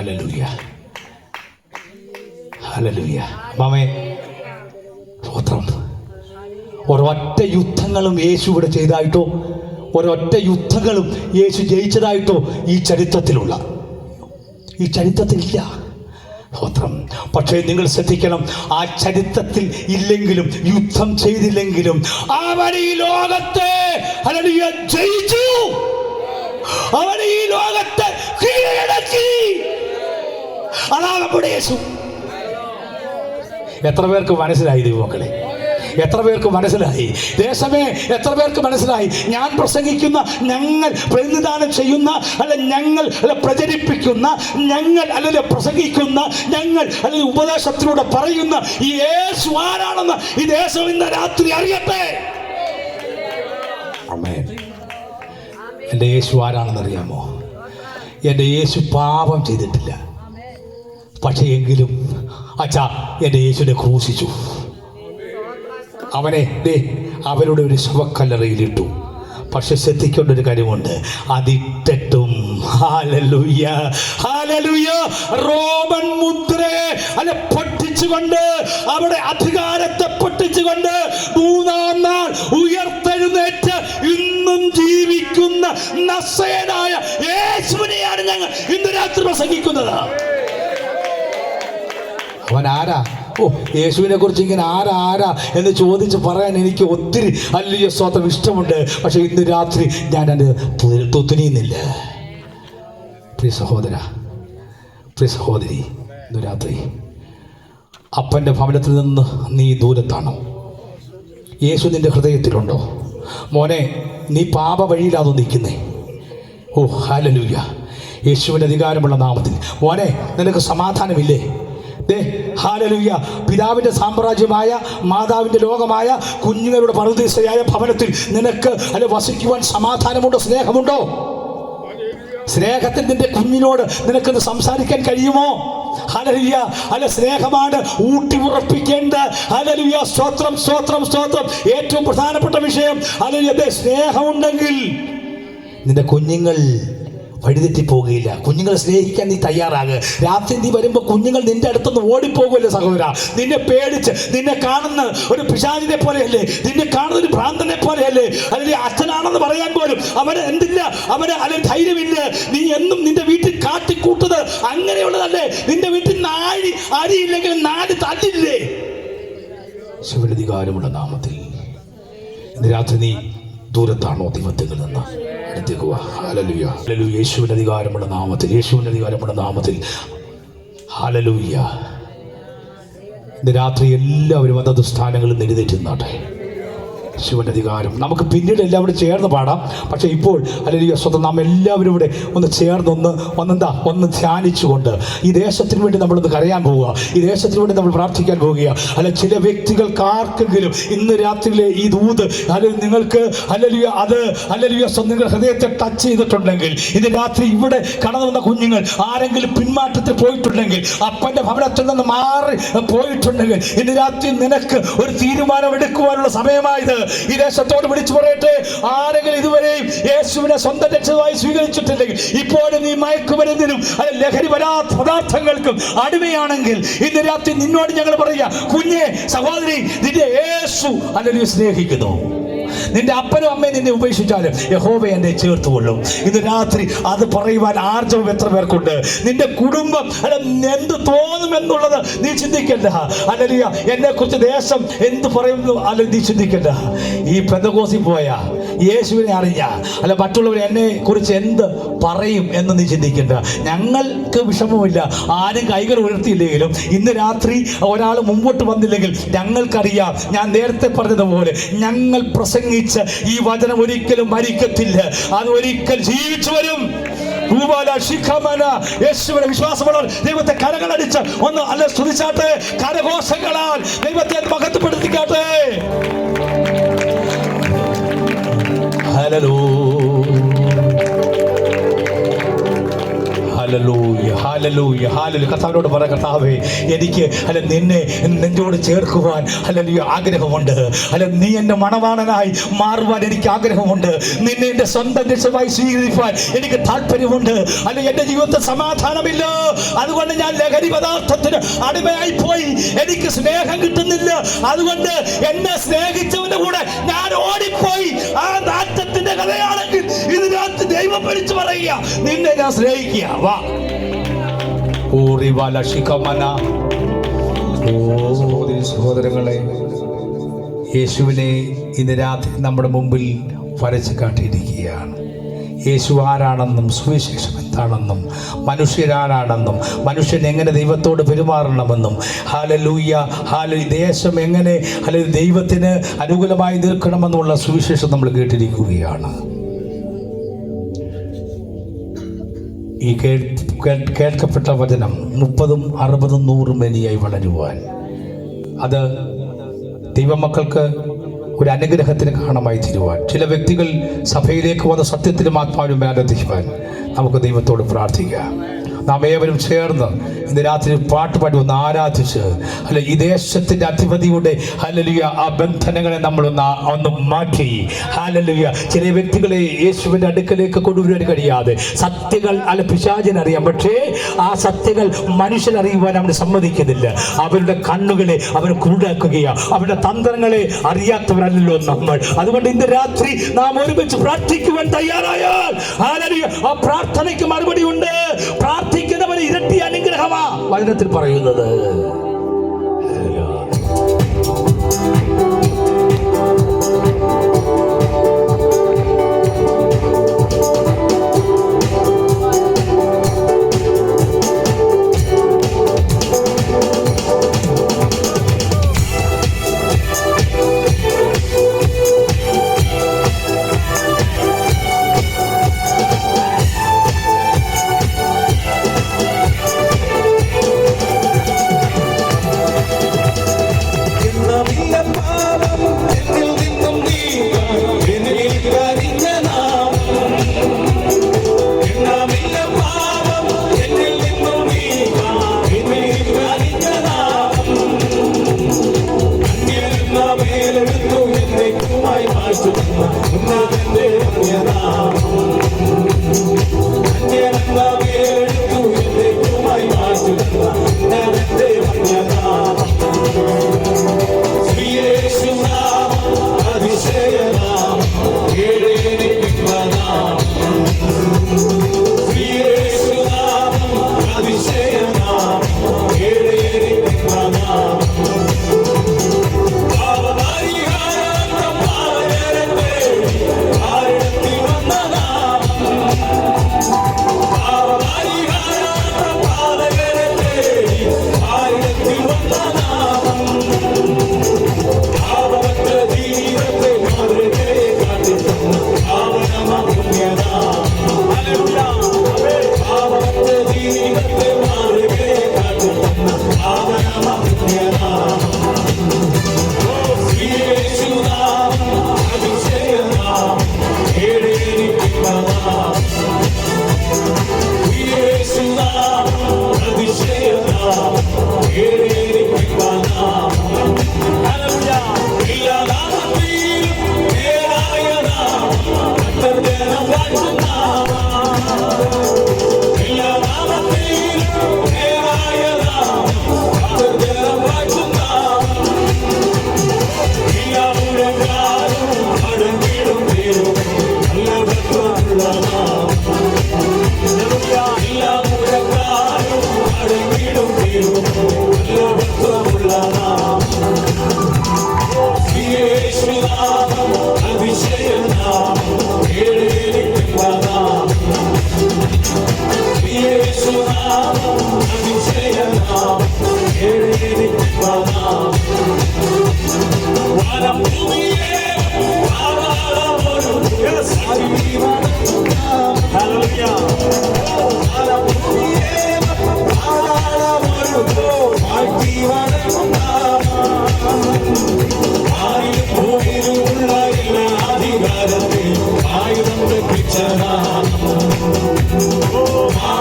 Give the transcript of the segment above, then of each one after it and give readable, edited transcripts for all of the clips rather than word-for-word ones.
Hallelujah, hallelujah. മാമേ സ്തോത്രം. ഒരൊറ്റ യുദ്ധങ്ങളും യേശു ഇവിടെ ചെയ്തായിട്ടോ, ഒരൊറ്റ യുദ്ധങ്ങളും യേശു ജയിച്ചതായിട്ടോ ഈ ചരിത്രത്തിലില്ല. സ്തോത്രം. പക്ഷേ നിങ്ങൾ ശ്രദ്ധിക്കണം, ആ ചരിത്രത്തിൽ ഇല്ലെങ്കിലും യുദ്ധം ചെയ്തില്ലെങ്കിലും അവൻ ഈ ലോകത്തെ ഹല്ലേലൂയ ജയിച്ചു. അവൻ ഈ ലോകത്തെ കീഴടക്കി. അതാണ് നമ്മുടെ യേശു. എത്ര പേർക്ക് മനസ്സിലായി ദൈവമക്കളെ? എത്ര പേർക്ക് മനസ്സിലായി? ദേശമേ, എത്ര പേർക്ക് മനസ്സിലായി? ഞാൻ പ്രസംഗിക്കുന്ന, ഞങ്ങൾ പ്രതിനിധാനം ചെയ്യുന്ന, ഞങ്ങൾ പ്രചരിപ്പിക്കുന്ന, ഞങ്ങൾ പ്രസംഗിക്കുന്ന, ഞങ്ങൾ ഉപദേശത്തിലൂടെ പറയുന്ന ഈ യേശു ആരാണെന്ന് ഈ ദേശം ഇന്ന് രാത്രി അറിയട്ടെ. ആമേൻ. എൻ്റെ യേശു ആരാണെന്ന് അറിയാമോ? എൻ്റെ യേശു പാപം ചെയ്തിട്ടില്ല. പക്ഷേ എങ്കിലും അച്ഛാ, എൻ്റെ യേശുവിനെ ക്രൂശിച്ചു. അവനെ അവരുടെ ഒരു ശവക്കല്ലറയിലിട്ടു. പക്ഷെ ശ്രദ്ധിക്കേണ്ട ഒരു കാര്യമുണ്ട്, അതിട്ടിട്ടും ഹല്ലേലൂയ, ഹല്ലേലൂയ, റോമൻ മുദ്രയെ പൊട്ടിച്ചുകൊണ്ട്, അവിടെ അധികാരത്തെ പൊട്ടിച്ചുകൊണ്ട് മൂന്നാം നാൾ ഉയർത്തെഴുന്നേറ്റ് ഇന്നും ജീവിക്കുന്ന നസറേയനായ യേശുവിനെയാണ് ഞങ്ങൾ ഇന്ന് രാത്രി പ്രസംഗിക്കുന്നത്. അവൻ ആരാ? യേശുവിനെ കുറിച്ച് ഇങ്ങനെ ആരാ എന്ന് ചോദിച്ച് പറയാൻ എനിക്ക് ഒത്തിരി ഹല്ലേലൂയ സ്തോത്രം ഇഷ്ടമുണ്ട്. പക്ഷെ ഇന്ന് രാത്രി ഞാൻ അത് തുനിയുന്നില്ല. പ്രിയ സഹോദര, പ്രിയ സഹോദരി, ഇന്ന് രാത്രി അപ്പൻ്റെ ഭവനത്തിൽ നിന്ന് നീ ദൂരത്താണോ? യേശു നിന്റെ ഹൃദയത്തിലുണ്ടോ? മോനെ, നീ പാപ വഴിയിലാണോ നിൽക്കുന്നേ? ഹല്ലേലൂയ, യേശുവിൻ്റെ അധികാരമുള്ള നാമത്തിൽ മോനെ, നിനക്ക് സമാധാനമില്ലേ? ഹല്ലേലൂയ, പിതാവിൻ്റെ സാമ്രാജ്യമായ, മാതാവിൻ്റെ ലോകമായ, കുഞ്ഞുങ്ങളുടെ പറുദീസയായ ഭവനത്തിൽ നിനക്ക് വസിക്കുവാൻ സമാധാനമുണ്ടോ? സ്നേഹമുണ്ടോ? സ്നേഹത്തിൽ നിന്റെ കുഞ്ഞിനോട് നിനക്കൊന്ന് സംസാരിക്കാൻ കഴിയുമോ? ഹല്ലേലൂയ, സ്നേഹമാണ് ഊട്ടി ഉറപ്പിക്കേണ്ട. ഹല്ലേലൂയ, സ്തോത്രം, സ്തോത്രം, സ്തോത്രം. ഏറ്റവും പ്രധാനപ്പെട്ട വിഷയം ഹല്ലേലൂയ, സ്നേഹമുണ്ടെങ്കിൽ നിന്റെ കുഞ്ഞുങ്ങൾ വഴിതെറ്റിപ്പോകുകയില്ല. കുഞ്ഞുങ്ങളെ സ്നേഹിക്കാൻ നീ തയ്യാറാകുക. രാത്രി നീ വരുമ്പോൾ കുഞ്ഞുങ്ങൾ നിന്റെ അടുത്തൊന്ന് ഓടിപ്പോകുമല്ലോ സഹോദര. നിന്നെ പേടിച്ച്, നിന്നെ കാണുന്ന ഒരു പിശാചിനെ പോലെയല്ലേ, നിന്നെ കാണുന്ന ഒരു ഭ്രാന്തനെ പോലെയല്ലേ, അല്ലെങ്കിൽ അച്ഛനാണെന്ന് പറയാൻ പോലും അവന് എന്തില്ല, അവന് അല്ലെങ്കിൽ ധൈര്യമില്ല. നീ എന്നും നിന്റെ വീട്ടിൽ കാട്ടിക്കൂട്ടത് അങ്ങനെയുള്ളതല്ലേ? നിന്റെ വീട്ടിൽ അരിയില്ലെങ്കിൽ 4 തല്ലില്ലേ? ശിവനധികാരമുള്ള നാമത്തിൽ ഇന്ന് രാത്രി നീ ദൂരത്താണോ ദൈവത്തിൽ നിന്ന്? ഹല്ലേലൂയ, ഹല്ലേലൂയ, യേശുവിൻ്റെ അധികാരമുള്ള നാമത്തിൽ, യേശുവിൻ്റെ അധികാരമുള്ള നാമത്തിൽ ഹല്ലേലൂയ. ഇന്ന് രാത്രി എല്ലാവരും അതത് സ്ഥാനങ്ങളിൽ എഴുന്നേറ്റുന്നാട്ടെ. ശിവന്റെ അധികാരം നമുക്ക് പിന്നീട് എല്ലാവരും ചേർന്ന് പാടാം. പക്ഷേ ഇപ്പോൾ ഹല്ലേലൂയ സ്വന്തം നാം എല്ലാവരും ഇവിടെ ഒന്ന് ചേർന്ന് ഒന്ന് ധ്യാനിച്ചുകൊണ്ട് ഈ ദേശത്തിന് വേണ്ടി നമ്മളൊന്ന് കരയാൻ പോവുക. ഈ ദേശത്തിന് വേണ്ടി നമ്മൾ പ്രാർത്ഥിക്കാൻ പോവുക. അല്ല, ചില വ്യക്തികൾക്ക് ആർക്കെങ്കിലും ഇന്ന് രാത്രിയിലെ ഈ ദൂത് അല്ലെങ്കിൽ നിങ്ങൾക്ക് ഹല്ലേലൂയ അത് ഹല്ലേലൂയ നിങ്ങൾ ഹൃദയത്തെ ടച്ച് ചെയ്തിട്ടുണ്ടെങ്കിൽ, ഇന്ന് രാത്രി ഇവിടെ കടന്നു വന്ന കുഞ്ഞുങ്ങൾ ആരെങ്കിലും പിന്മാറ്റത്തിൽ പോയിട്ടുണ്ടെങ്കിൽ, അപ്പൻ്റെ ഭവനത്തിൽ നിന്ന് മാറി പോയിട്ടുണ്ടെങ്കിൽ, ഇന്ന് രാത്രി നിനക്ക് ഒരു തീരുമാനം എടുക്കുവാനുള്ള സമയമായത് ഈ ദേശത്തോട് വിളിച്ചു പറയട്ടെ. ആരെങ്കിലും ഇതുവരെയും യേശുവിനെ സ്വന്തം രക്ഷകനായി സ്വീകരിച്ചിട്ടില്ലെങ്കിൽ, ഇപ്പോഴും നീ മയക്കുമരുന്നിനും ലഹരി പദാർത്ഥങ്ങൾക്കും അടിമയാണെങ്കിൽ, ഇന്ന് രാത്രി നിന്നോട് ഞങ്ങൾ പറയുക, കുഞ്ഞെ, സഹോദരി, നിന്റെ യേശു ഹല്ലേലൂയ സ്നേഹിക്കുന്നു. നിന്റെ അപ്പനും അമ്മയും നിന്നെ ഉപേക്ഷിച്ചാലും യഹോവ എന്നെ ചേർത്തുകൊള്ളും. ഇന്ന് രാത്രി അത് പറയുവാൻ ആർജവം എത്ര പേർക്കുണ്ട്? നിന്റെ കുടുംബം എന്ത് തോന്നുമെന്നുള്ളത് നീ ചിന്തിക്കണ്ട. ഹല്ലേലൂയ, എന്നെ കുറിച്ച് ദേശം എന്ത് പറയുന്നു നീ ചിന്തിക്കണ്ട. ഈ പെന്തക്കോസിൽ പോയ യേശുവിനെ അറിഞ്ഞ മറ്റുള്ളവർ എന്നെ കുറിച്ച് എന്ത് പറയും എന്ന് നീ ചിന്തിക്കണ്ട. ഞങ്ങൾക്ക് വിഷമമില്ല, ആരും കൈകൾ ഉയർത്തിയില്ലെങ്കിലും, ഇന്ന് രാത്രി ഒരാൾ മുമ്പോട്ട് വന്നില്ലെങ്കിൽ ഞങ്ങൾക്കറിയാം. ഞാൻ നേരത്തെ പറഞ്ഞതുപോലെ ഞങ്ങൾ പ്രസംഗിച്ച ഈ വചനം ഒരിക്കലും മരിക്കത്തില്ല, അത് ഒരിക്കൽ ജീവിച്ചു വരും. യേശുവിനെ വിശ്വാസമുള്ളവർ ദൈവത്തെ കരങ്ങളടിച്ച് ഒന്ന് സ്തുതിച്ചാട്ടെ. കരഘോഷങ്ങളാൽ ദൈവത്തെ മഹത്വപ്പെടുത്തിക്കാട്ടെ. Hallelujah, hallelujah. Hallelujah hallelujah. കർത്താവിനോട് പറ, കർത്താവേ എനിക്ക് നിന്നെ നെഞ്ചോട് ചേർക്കുവാൻ ആഗ്രഹമുണ്ട്. നീ എന്റെ മണവാളനായി മാറുവാൻ എനിക്ക് ആഗ്രഹമുണ്ട്. നിന്നെ എന്റെ സ്വന്തം രക്ഷമായി സ്വീകരിക്കാൻ എനിക്ക് താല്പര്യമുണ്ട്. എന്റെ ജീവിതത്തിൽ സമാധാനമില്ല, അതുകൊണ്ട് ഞാൻ ലഹരി പദാർത്ഥത്തിന് അടിമയായി പോയി. എനിക്ക് സ്നേഹം കിട്ടുന്നില്ല, അതുകൊണ്ട് എന്നെ സ്നേഹിച്ചവന്റെ കൂടെ ഞാൻ ഓടിപ്പോയി. ആ നാറ്റത്തിന്റെ കഥയാണെങ്കിൽ ഇതിനകത്ത് ദൈവം വിളിച്ചു പറയുക, നിന്നെ ഞാൻ സ്നേഹിക്കുക. വാ സഹോദരങ്ങളെ, യേശുവിനെ ഇന്ന് രാത്രി നമ്മുടെ മുമ്പിൽ വരച്ച് കാട്ടിയിരിക്കുകയാണ്. യേശു ആരാണെന്നും സുവിശേഷം എന്താണെന്നും മനുഷ്യരാരാണെന്നും മനുഷ്യൻ എങ്ങനെ ദൈവത്തോട് പെരുമാറണമെന്നും ഹല്ലേലൂയ ഹല്ലേലൂയ ദേശം എങ്ങനെ ദൈവത്തിന് അനുകൂലമായി നിൽക്കണമെന്നുള്ള സുവിശേഷം നമ്മൾ കേട്ടിരിക്കുകയാണ്. ഈ കേൾക്കപ്പെട്ട വചനം 30, 60, 100 മേനിയായി വളരുവാൻ, അത് ദൈവമക്കൾക്ക് ഒരു അനുഗ്രഹത്തിന് കാരണമായി തീരുവാൻ, ചില വ്യക്തികൾ സഭയിലേക്ക് വന്ന സത്യത്തിലും ആത്മാവിനും ആരാധിക്കുവാൻ നമുക്ക് ദൈവത്തോട് പ്രാർത്ഥിക്കാം. നാം ഏവരും ചേർന്ന് ഇന്ന് രാത്രി പാട്ട് പാടി ഒന്ന് ആരാധിച്ച് ഈ ദേശത്തിന്റെ അധിപതിയുടെ ഹല്ലേലൂയ ആ ബന്ധനങ്ങളെ നമ്മളൊന്ന് മാറ്റി ഹല്ലേലൂയ. ചില വ്യക്തികളെ യേശുവിന്റെ അടുക്കലേക്ക് കൊണ്ടുവരാൻ കഴിയാതെ സത്യങ്ങൾ പിശാചിനറിയാം, പക്ഷേ ആ സത്യങ്ങൾ മനുഷ്യനറിയുവാൻ അവന് സമ്മതിക്കുന്നില്ല. അവരുടെ കണ്ണുകളെ അവർ കുരുടാക്കുകയാണ്, അവരുടെ തന്ത്രങ്ങളെ അറിയാത്തവരല്ലോ നമ്മൾ. അതുകൊണ്ട് ഇന്ന് രാത്രി നാം ഒരുമിച്ച് പ്രാർത്ഥിക്കുവാൻ തയ്യാറായാൽ ഹല്ലേലൂയ ആ പ്രാർത്ഥനയ്ക്ക് മറുപടി ഉണ്ട്. പ്രാർത്ഥിക്കുന്നവന് ഇരട്ടി അനുഗ്രഹമാ വചനത്തിൽ പറയുന്നത്.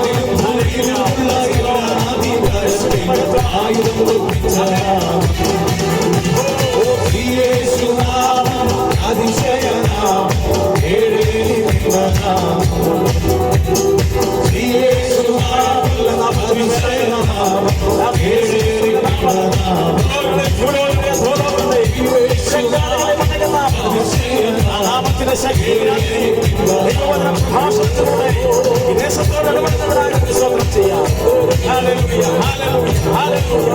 ആയുധം ദൈവത്തിന്റെ ശക്തി ദൈവവചന പ്രഭാഷണത്തിലൂടെ ഈ ദേശത്തോട് ഇടപെടുന്നവരായി സ്തോത്രം ചെയ്യാം. Hallelujah, hallelujah, hallelujah.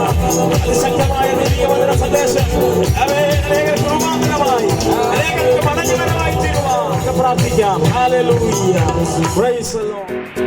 അതിശക്തമായ ദൈവവചന സന്ദേശം അനേകർക്ക് രൂപാന്തരമായി അനേകർക്ക് മടങ്ങിവരവായി തീരുവാൻ പ്രാർത്ഥിക്കാം. Hallelujah, praise the Lord.